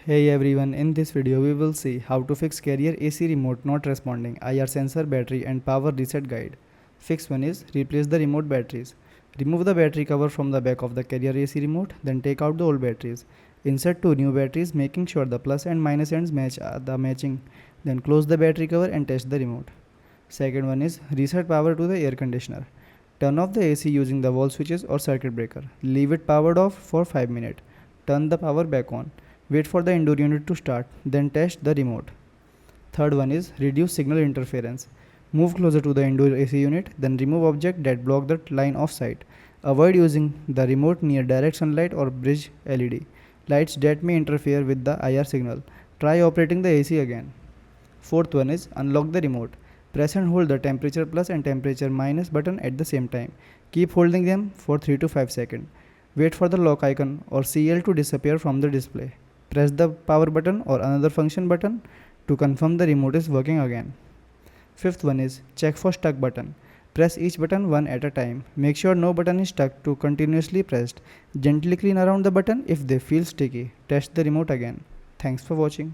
Hey everyone, in this video we will see how to fix carrier AC remote not responding, IR sensor battery and power reset guide. Fix 1 is replace the remote batteries. Remove the battery cover from the back of the carrier AC remote, then take out the old batteries. Insert 2 new batteries making sure the plus and minus ends match the matching. Then close the battery cover and test the remote. Second one is reset power to the air conditioner. Turn off the AC using the wall switches or circuit breaker. Leave it powered off for 5 minutes. Turn the power back on. Wait for the indoor unit to start, then test the remote. Third one is reduce signal interference. Move closer to the indoor AC unit, then remove objects that block the line of sight. Avoid using the remote near direct sunlight or bridge LED lights that may interfere with the IR signal. Try operating the AC again. Fourth one is unlock the remote. Press and hold the temperature plus and temperature minus button at the same time. Keep holding them for 3 to 5 seconds. Wait for the lock icon or CL to disappear from the display. Press the power button or another function button to confirm the remote is working again. Fifth one is check for stuck button. Press each button one at a time. Make sure no button is stuck to continuously pressed. Gently clean around the button if they feel sticky. Test the remote again. Thanks for watching.